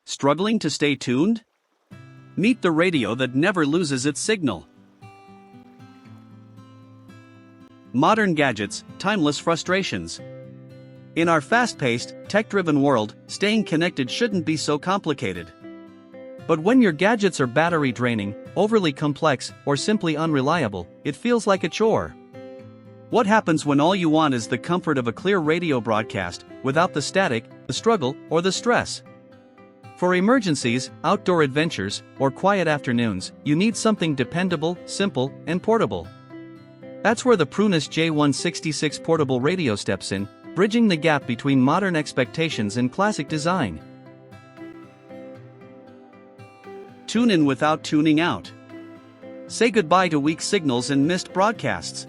Struggling to stay tuned? Meet the radio that never loses its signal. Modern gadgets, timeless frustrations. In our fast-paced, tech-driven world, staying connected shouldn't be so complicated. But when your gadgets are battery draining, overly complex, or simply unreliable, it feels like a chore. What happens when all you want is the comfort of a clear radio broadcast, without the static, the struggle, or the stress? For emergencies, outdoor adventures, or quiet afternoons, you need something dependable, simple, and portable. That's where the PRUNUS J-166 Portable Radio steps in, bridging the gap between modern expectations and classic design. Tune in without tuning out. Say goodbye to weak signals and missed broadcasts.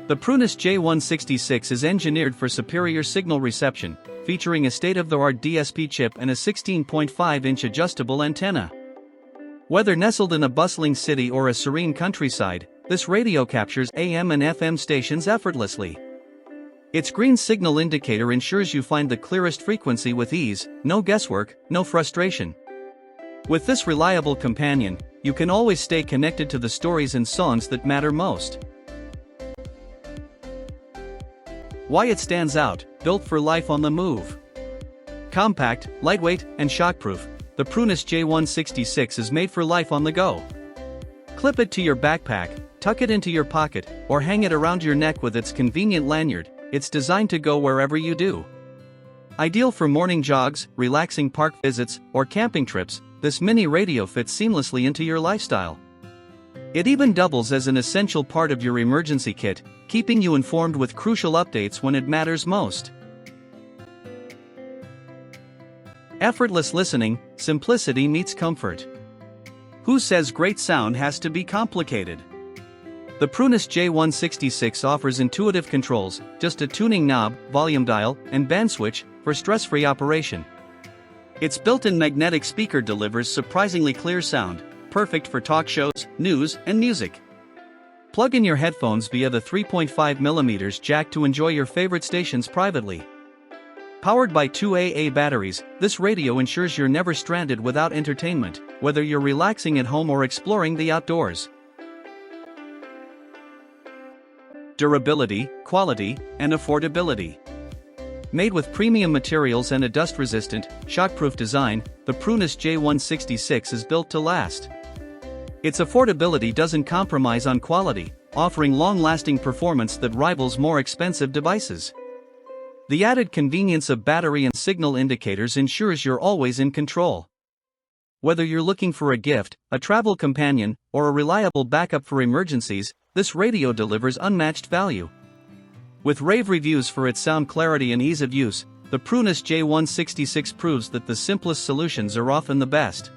The PRUNUS J-166 is engineered for superior signal reception, featuring a state-of-the-art DSP chip and a 16.5-inch adjustable antenna. Whether nestled in a bustling city or a serene countryside, this radio captures AM and FM stations effortlessly. Its green signal indicator ensures you find the clearest frequency with ease, no guesswork, no frustration. With this reliable companion, you can always stay connected to the stories and songs that matter most. Why it stands out: built for life on the move. Compact, lightweight, and shockproof, the PRUNUS J-166 is made for life on the go. Clip it to your backpack, tuck it into your pocket, or hang it around your neck with its convenient lanyard. It's designed to go wherever you do. Ideal for morning jogs, relaxing park visits, or camping trips, this mini radio fits seamlessly into your lifestyle. It even doubles as an essential part of your emergency kit, keeping you informed with crucial updates when it matters most. Effortless listening, simplicity meets comfort. Who says great sound has to be complicated? The PRUNUS J-166 offers intuitive controls, just a tuning knob, volume dial, and band switch, for stress-free operation. Its built-in magnetic speaker delivers surprisingly clear sound, perfect for talk shows, news, and music. Plug in your headphones via the 3.5mm jack to enjoy your favorite stations privately. Powered by 2 AA batteries, this radio ensures you're never stranded without entertainment, whether you're relaxing at home or exploring the outdoors. Durability, quality, and affordability. Made with premium materials and a dust-resistant, shockproof design, the PRUNUS J-166 is built to last. Its affordability doesn't compromise on quality, offering long-lasting performance that rivals more expensive devices. The added convenience of battery and signal indicators ensures you're always in control. Whether you're looking for a gift, a travel companion, or a reliable backup for emergencies, this radio delivers unmatched value. With rave reviews for its sound clarity and ease of use, the PRUNUS J-166 proves that the simplest solutions are often the best.